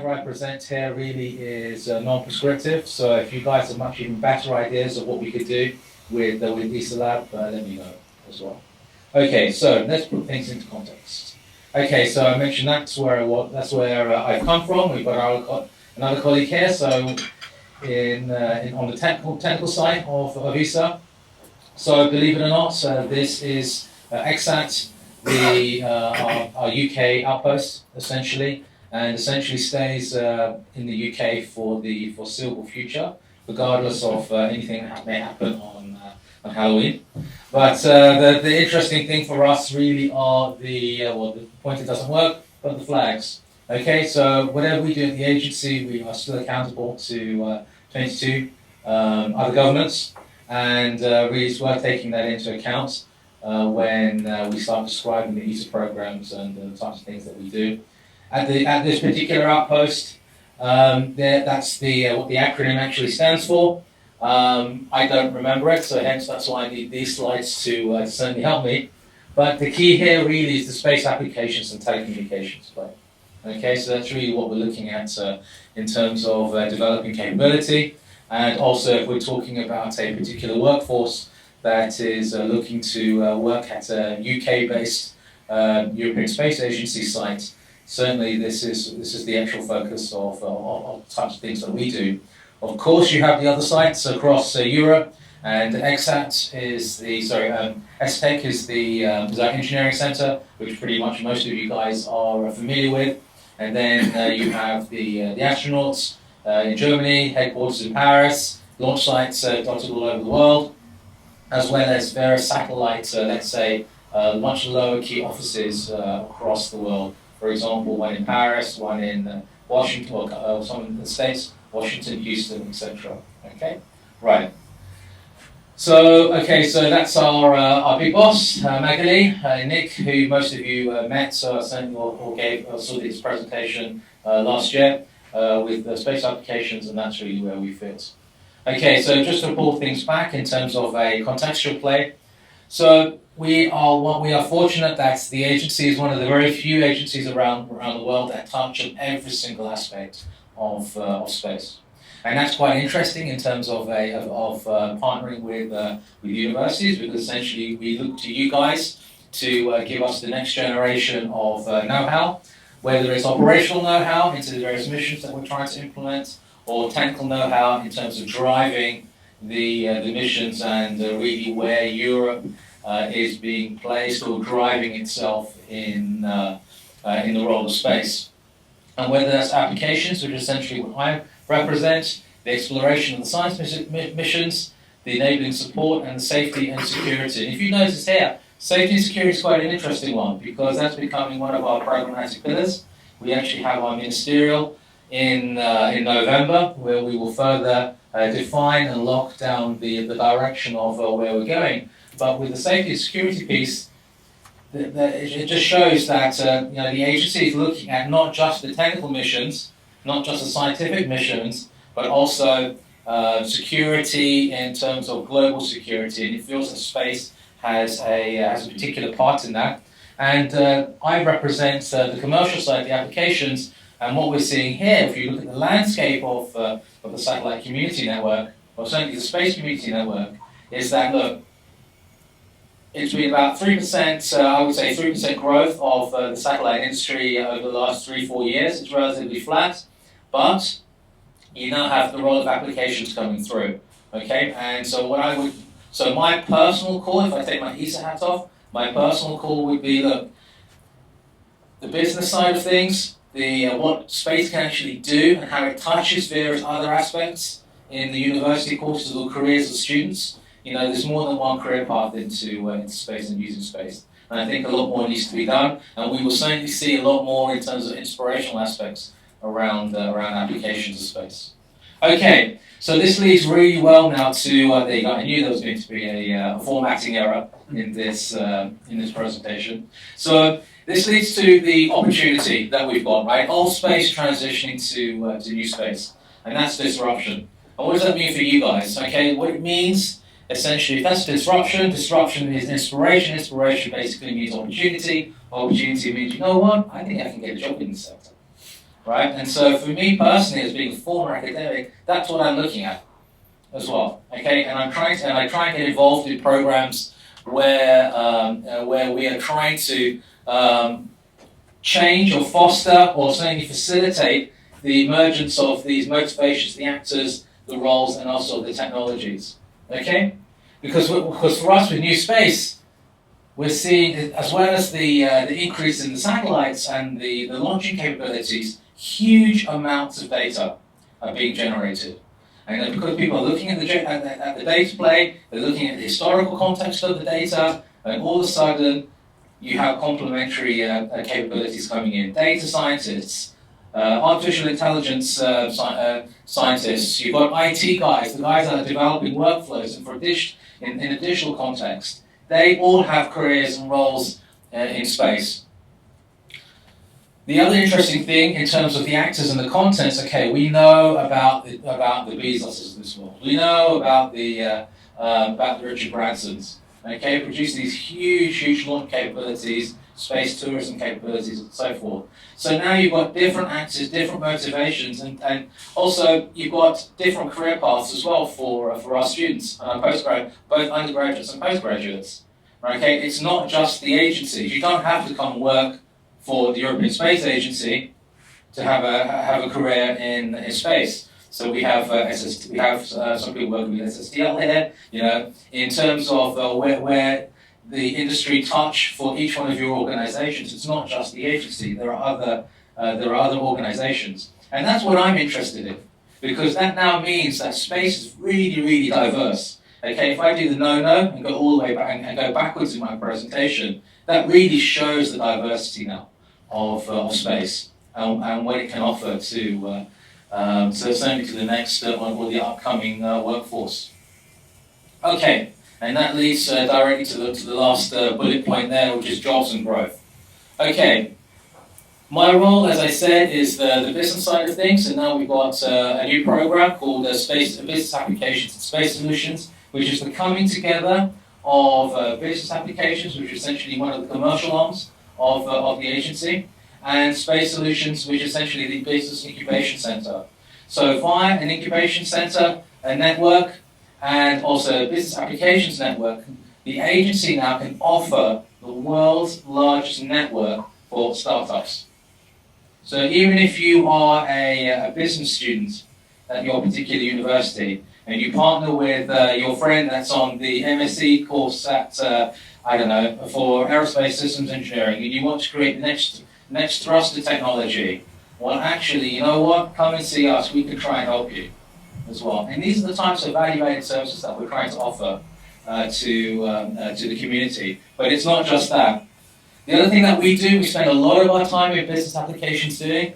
whatever I present here really is non-prescriptive. So if you guys have much even better ideas of what we could do with ESA Lab, let me know as well. Okay, so let's put things into context. Okay, so I mentioned that's where I've come from. We've got another colleague here. So on the technical side of ESA. So believe it or not, this is EXAT, our UK outpost essentially, and essentially stays in the UK for the foreseeable future, regardless of anything that may happen on Halloween. But the interesting thing for us really are the pointer doesn't work, but the flags. Okay, so whatever we do at the agency, we are still accountable to 22 other governments, and really it's worth taking that into account when we start describing the ESA programs and the types of things that we do. At this particular outpost, that's what the acronym actually stands for. I don't remember it, so hence that's why I need these slides to certainly help me. But the key here really is the space applications and telecommunications play. Okay, so that's really what we're looking at in terms of developing capability, and also if we're talking about a particular workforce that is looking to work at a UK-based European Space Agency site. Certainly, this is the actual focus of types of things that we do. Of course, you have the other sites across Europe, and EXAT is the STEC is our engineering centre, which pretty much most of you guys are familiar with. And then you have the astronauts in Germany, headquarters in Paris, launch sites dotted all over the world, as well as various satellites, let's say, much lower key offices across the world. For example, one in Paris, one in Washington, or some in the States, Washington, Houston, etc. Okay, right. So that's our big boss, Magali, Nick, who most of you met, so certainly saw this presentation last year with the space applications, and that's really where we fit. Okay, so just to pull things back in terms of a contextual play. So we are fortunate that the agency is one of the very few agencies around the world that touch on every single aspect of space, and that's quite interesting in terms of partnering with universities, because essentially we look to you guys to give us the next generation of know-how, whether it's operational know-how into the various missions that we're trying to implement, or technical know-how in terms of driving the missions and really where Europe is being placed or driving itself in the role of space. And whether that's applications, which is essentially what I represent, the exploration of the science missions, the enabling support, and the safety and security. And if you notice here, safety and security is quite an interesting one, because that's becoming one of our programmatic pillars. We actually have our ministerial in November, where we will further define and lock down the direction of where we're going. But with the safety and security piece, it just shows that the agency is looking at not just the technical missions, not just the scientific missions, but also security in terms of global security, and it feels that space has a particular part in that. And I represent the commercial side, the applications, and what we're seeing here, if you look at the landscape of the satellite community network, or certainly the space community network, is that, look, it's been about 3%, I would say 3% growth of the satellite industry over the last 3-4 years. It's relatively flat, but you now have the role of applications coming through. Okay, and so my personal call, if I take my ESA hat off, my personal call would be, look, the business side of things, what space can actually do and how it touches various other aspects in the university courses or careers of students. There's more than one career path into space and using space. And I think a lot more needs to be done, and we will certainly see a lot more in terms of inspirational aspects around applications of space. Okay, so this leads really well now to, there you go, I knew there was going to be a formatting error in this presentation. So this leads to the opportunity that we've got, right? Old space transitioning to new space, and that's disruption. And what does that mean for you guys? Okay, what it means, essentially, if that's disruption is inspiration. Inspiration basically means opportunity. Opportunity means, you know what, I think I can get a job in this sector. right? And so for me personally, as being a former academic, that's what I'm looking at as well, okay? And I try and get involved in programs where we are trying to change or foster or certainly facilitate the emergence of these motivations, the actors, the roles, and also the technologies, okay? Because for us with new space, we're seeing, as well as the increase in the satellites and the launching capabilities, huge amounts of data are being generated. And because people are looking at the data play, they're looking at the historical context of the data, and all of a sudden, you have complementary capabilities coming in. Data scientists, artificial intelligence scientists, you've got IT guys, the guys that are developing workflows, and in a digital context. They all have careers and roles in space. The other interesting thing in terms of the actors and the contents, okay, we know about the Bezoses of this world. We know about the Richard Bransons. Okay, produce these huge launch capabilities, space tourism capabilities, and so forth. So now you've got different actors, different motivations, and also you've got different career paths as well for our students, both undergraduates and postgraduates. Okay, it's not just the agencies. You don't have to come and work for the European Space Agency to have a career in space. So we have some people working with SSTL here. You know, in terms of where the industry touch for each one of your organisations, it's not just the agency. There are other organisations, and that's what I'm interested in, because that now means that space is really diverse. Okay, if I do the no-no and go all the way back and go backwards in my presentation, that really shows the diversity now of space and what it can offer to certainly to the next or the upcoming workforce. Okay, and that leads directly to the last bullet point there, which is jobs and growth. Okay, my role, as I said, is the business side of things, and now we've got a new program called Business Applications and Space Solutions, which is the coming together of business applications, which is essentially one of the commercial arms of the agency, and Space Solutions, which is essentially the business incubation center. So via an incubation center, a network, and also a business applications network, the agency now can offer the world's largest network for startups. So even if you are a business student at your particular university, and you partner with your friend that's on the MSc course at, I don't know, for aerospace systems engineering, and you want to create the next thrust of technology, well, actually, you know what? Come and see us. We can try and help you as well. And these are the types of value-added services that we're trying to offer to the community. But it's not just that. The other thing that we do, we spend a lot of our time in business applications doing,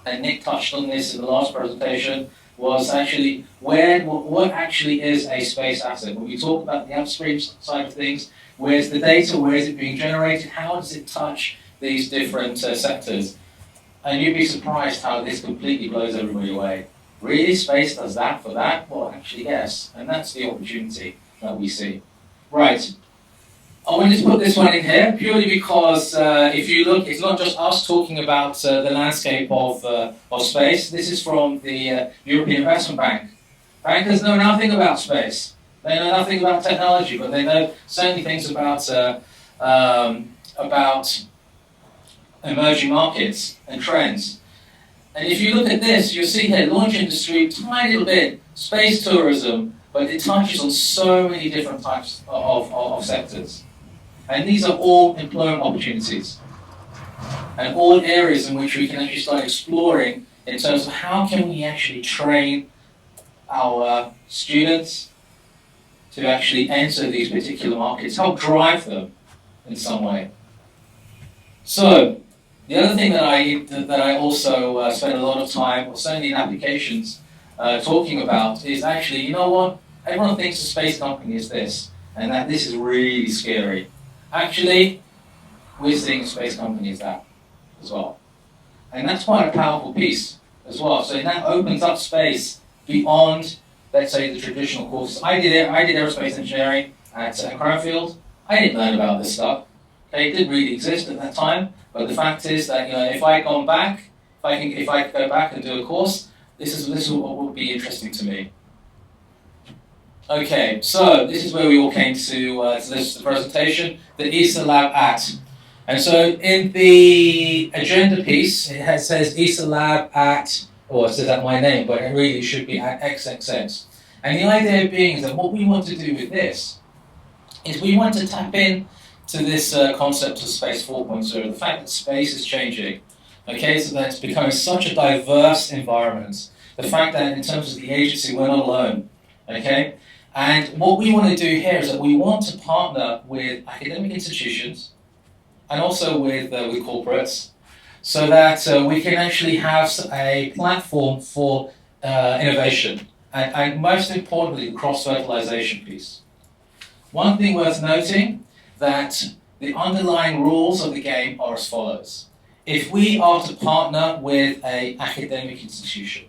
and Nick touched on this in the last presentation, was actually what actually is a space asset. When we talk about the upstream side of things, where's the data, where is it being generated, how does it touch these different sectors? And you'd be surprised how this completely blows everybody away. Really, space does that for that? Well, actually, yes. And that's the opportunity that we see. Right. I wanted to put this one in here purely because if you look, it's not just us talking about the landscape of space. This is from the European Investment Bank. Bankers know nothing about space. They know nothing about technology, but they know certainly things about emerging markets and trends. And if you look at this, you'll see here, launch industry, tiny little bit, space tourism, but it touches on so many different types of sectors. And these are all employment opportunities and all areas in which we can actually start exploring in terms of how can we actually train our students to actually enter these particular markets, help drive them in some way. So, the other thing that I also spend a lot of time, or certainly in applications, talking about is actually, you know what, everyone thinks a space company is this, and that this is really scary. Actually, we're seeing a space company as that as well. And that's quite a powerful piece as well. So that opens up space beyond, let's say, the traditional courses. I did aerospace engineering at Cranfield. I didn't learn about this stuff. Okay, it didn't really exist at that time. But the fact is that, you know, if I had gone back If I go back and do a course, this is what would be interesting to me. Okay, so this is where we all came to this the presentation, the ESA Lab at. And so in the agenda piece, it says ESA Lab at, or it says at my name, but it really should be at XXX. And the idea being is that what we want to do with this is we want to tap in to this concept of space 4.0, the fact that space is changing. Okay, so that it's becoming such a diverse environment. The fact that in terms of the agency, we're not alone. Okay? And what we want to do here is that we want to partner with academic institutions and also with corporates so that we can actually have a platform for innovation and most importantly, the cross-fertilization piece. One thing worth noting that the underlying rules of the game are as follows. If we are to partner with an academic institution,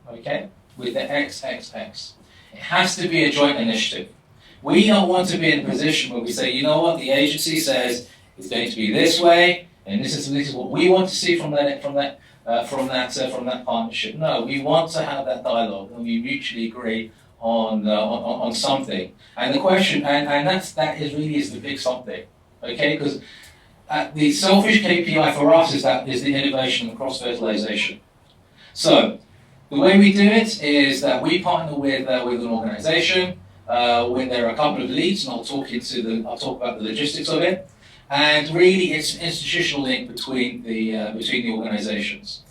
okay, with the XXX, it has to be a joint initiative. We don't want to be in a position where we say, you know what, the agency says it's going to be this way, and this is what we want to see from that partnership. No, we want to have that dialogue, and we mutually agree on something. And the question, and that really is the big something, okay? Because the selfish KPI for us is the innovation and cross-fertilization. So the way we do it is that we partner with an organisation when there are a couple of leads, and I'll talk about the logistics of it. And really, it's an institutional link between the organisations.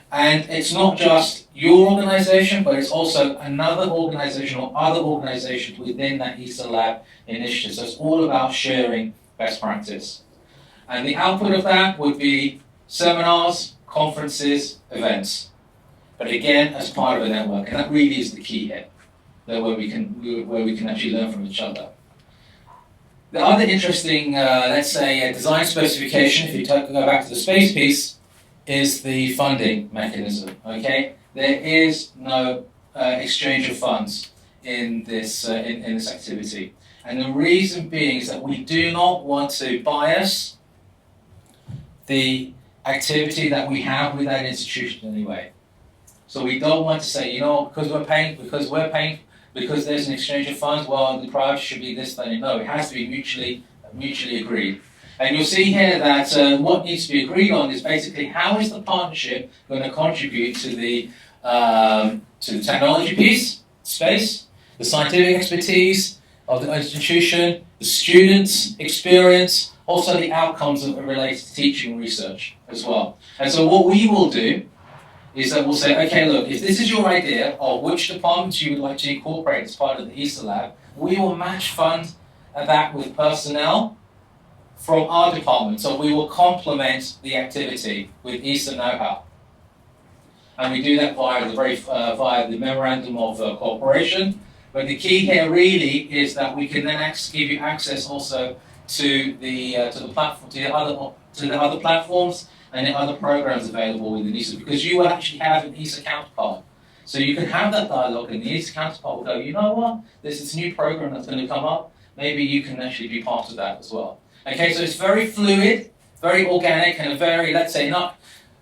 And it's not just your organisation, but it's also another organisation or other organisations within that ESA Lab initiative. So it's all about sharing best practice. And the output of that would be seminars, conferences, events. But again, as part of a network, and that really is the key here, where we can actually learn from each other. The other interesting, let's say, design specification, if you go back to the space piece, is the funding mechanism. Okay, there is no exchange of funds in this activity, and the reason being is that we do not want to bias the activity that we have with that institution anyway. So we don't want to say, you know, because there's an exchange of funds, well, the priority should be this, then no, it has to be mutually agreed. And you'll see here that what needs to be agreed on is basically how is the partnership going to contribute to the technology piece, space, the scientific expertise of the institution, the students' experience, also the outcomes that are related to teaching and research as well. And so what we will do is that we'll say, okay, look, if this is your idea of which departments you would like to incorporate as part of the ESA Lab, we will match fund that with personnel from our department. So we will complement the activity with ESA know-how. And we do that via the memorandum of cooperation. But the key here really is that we can then give you access also to the platform, to the other platforms and the other programs available within ESA, because you will actually have an ESA counterpart. So you can have that dialogue, and the ESA counterpart will go, you know what, there's this new program that's going to come up, maybe you can actually be part of that as well. Okay, so it's very fluid, very organic, and a very, let's say,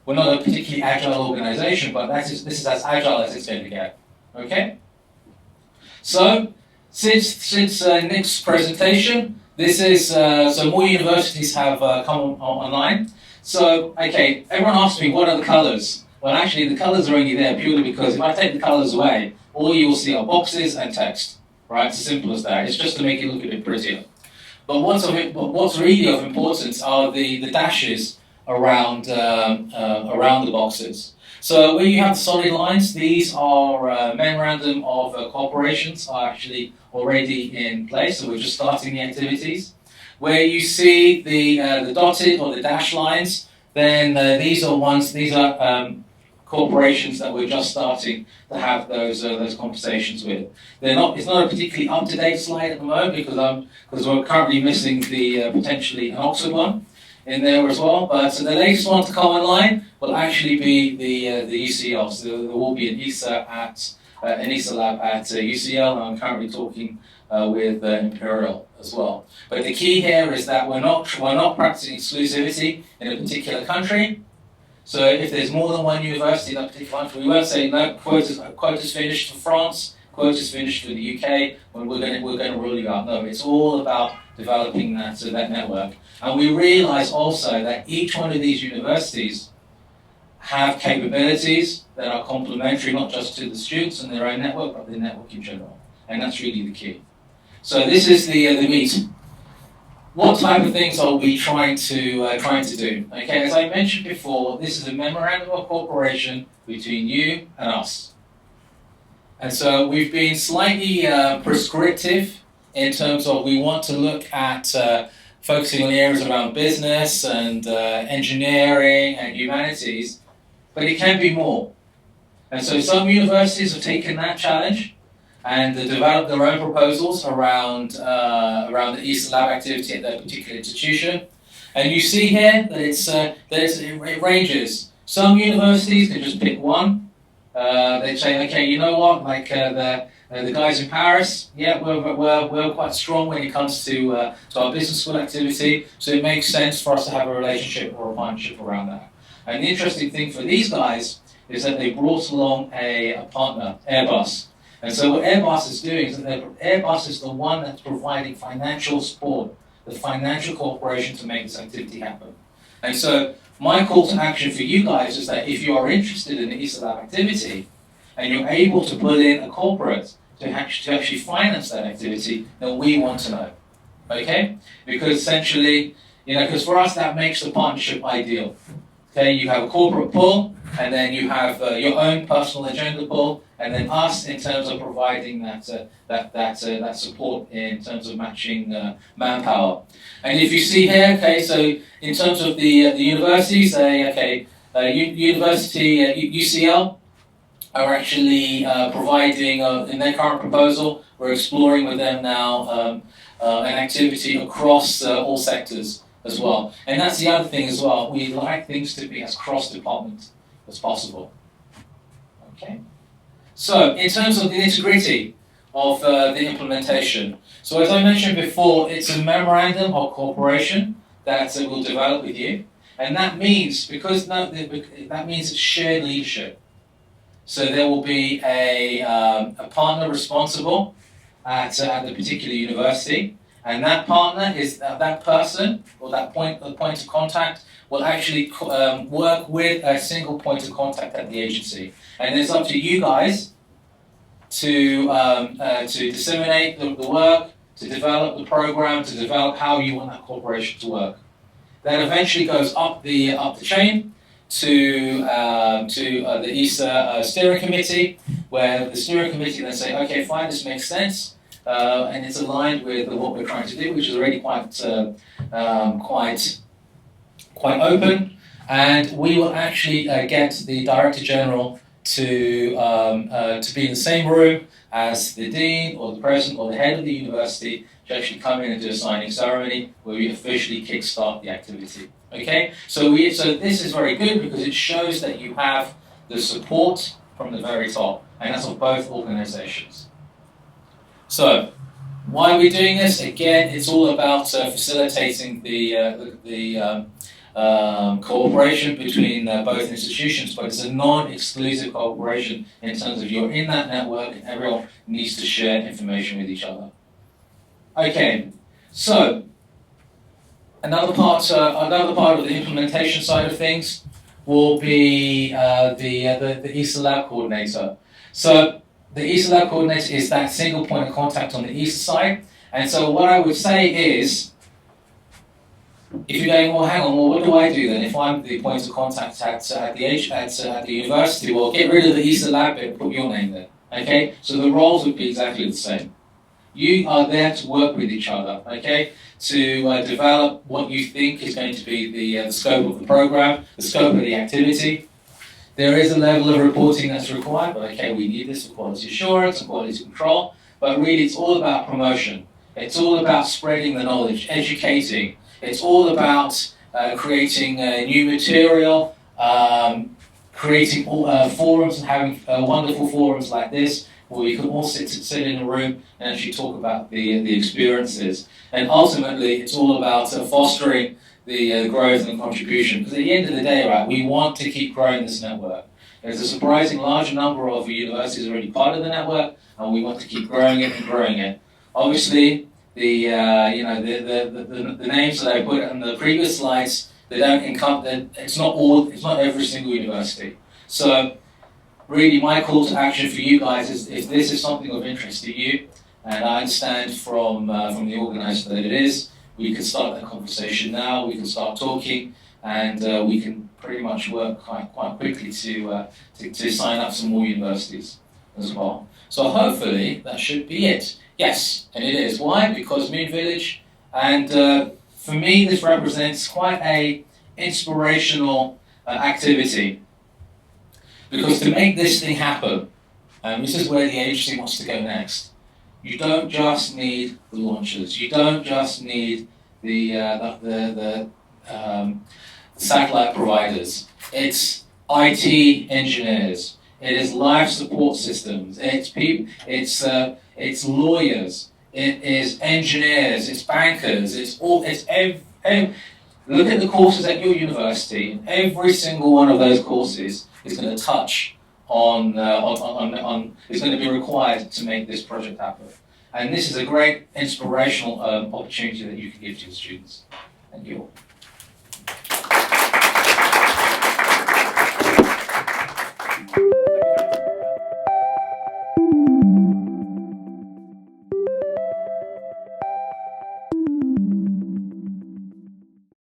we're not a particularly agile organization, but this is as agile as it's going to get. Okay? So, since Nick's presentation, this is, so more universities have come online. So, okay, everyone asks me, what are the colors? Well, actually, the colors are only there purely because if I take the colors away, all you will see are boxes and text. Right? It's as simple as that. It's just to make it look a bit prettier. But what's really of importance are the dashes around the boxes. So where you have the solid lines, these are memorandum of corporations are actually already in place, so we're just starting the activities. Where you see the dotted or the dashed lines, then these are corporations that we're just starting to have those conversations with. It's not a particularly up-to-date slide at the moment because we're currently missing the potentially an Oxford one in there as well. But the latest one to come online will actually be the UCL. So there will be an ESA Lab at UCL, and I'm currently talking with Imperial as well. But the key here is that we're not practicing exclusivity in a particular country. So if there's more than one university in that particular country, we won't say no, quota's finished for France, quota's finished for the UK, when we're going to rule you out. No, it's all about developing that network. And we realise also that each one of these universities have capabilities that are complementary not just to the students and their own network, but the network in general. And that's really the key. So this is the meat. What type of things are we trying to do? Okay, as I mentioned before, this is a memorandum of cooperation between you and us. And so we've been slightly prescriptive in terms of we want to look at focusing on the areas around business and engineering and humanities, but it can be more. And so some universities have taken that challenge and developed their own proposals around the ESA Lab activity at that particular institution. And you see here that it ranges. Some universities can just pick one. They say, okay, you know what, like the guys in Paris, yeah, we're quite strong when it comes to our business school activity, so it makes sense for us to have a relationship or a partnership around that. And the interesting thing for these guys is that they brought along a partner, Airbus. And so what Airbus is doing is that Airbus is the one that's providing financial support, the financial cooperation to make this activity happen. And so my call to action for you guys is that if you are interested in the ESA Lab activity and you're able to put in a corporate to actually finance that activity, then we want to know. Okay? Because essentially, because for us that makes the partnership ideal. Okay, you have a corporate pull, and then you have your own personal agenda pull, and then us in terms of providing that support in terms of matching manpower. And if you see here, okay, so in terms of the universities, University UCL are actually providing in their current proposal. We're exploring with them now an activity across all sectors as well. And that's the other thing as well. We like things to be as cross-department as possible. Okay. So, in terms of the nitty-gritty of the implementation, so as I mentioned before, it's a memorandum of cooperation that we'll develop with you, and that means that means it's shared leadership. So there will be a partner responsible at the particular university, and that partner is that person or that point of contact will actually work with a single point of contact at the agency. And it's up to you guys to disseminate the work, to develop the program, to develop how you want that cooperation to work. That eventually goes up the chain to the ESA steering committee, where the steering committee then say, okay, fine, this makes sense, and it's aligned with what we're trying to do, which is already quite open, and we will actually get the Director General to be in the same room as the Dean or the President or the head of the university to actually come in and do a signing ceremony where we officially kickstart the activity. Okay, so this is very good because it shows that you have the support from the very top, and that's of both organizations. So, why are we doing this? Again, it's all about facilitating the cooperation between both institutions, but it's a non-exclusive cooperation in terms of you're in that network and everyone needs to share information with each other. Okay, so another part of the implementation side of things will be the ESA Lab coordinator. So the ESA Lab coordinator is that single point of contact on the ESA side, and so what I would say is, if you're going, well, hang on, well, what do I do then if I'm the point of contact at the university? Well, get rid of the ESA Lab bit and put your name there. Okay, so the roles would be exactly the same. You are there to work with each other, okay, to develop what you think is going to be the scope of the program, the scope of the activity. There is a level of reporting that's required, but okay, we need this for quality assurance and quality control, but really it's all about promotion. It's all about spreading the knowledge, educating. It's all about creating new material, creating forums and having wonderful forums like this, where we can all sit in a room and actually talk about the experiences. And ultimately, it's all about fostering the growth and contribution. Because at the end of the day, right, we want to keep growing this network. There's a surprising large number of universities already part of the network, and we want to keep growing it and growing it. Obviously, the names that I put on the previous slides, they don't encompass. It's not every single university. So, really, my call to action for you guys is, if this is something of interest to you, and I understand from the organizer that it is, we can start that conversation now. We can start talking, and we can pretty much work quite quickly to sign up some more universities as well. So hopefully that should be it. Yes, and it is. Why? Because Moon Village, and for me this represents quite a inspirational activity. Because to make this thing happen, and this is where the agency wants to go next, you don't just need the launchers. You don't just need the satellite providers. It's IT engineers. It is life support systems. It's people. It's lawyers. It is engineers. It's bankers. It's all. Look at the courses at your university. Every single one of those courses is going to touch on is going to be required to make this project happen. And this is a great inspirational opportunity that you can give to your students. Thank you all.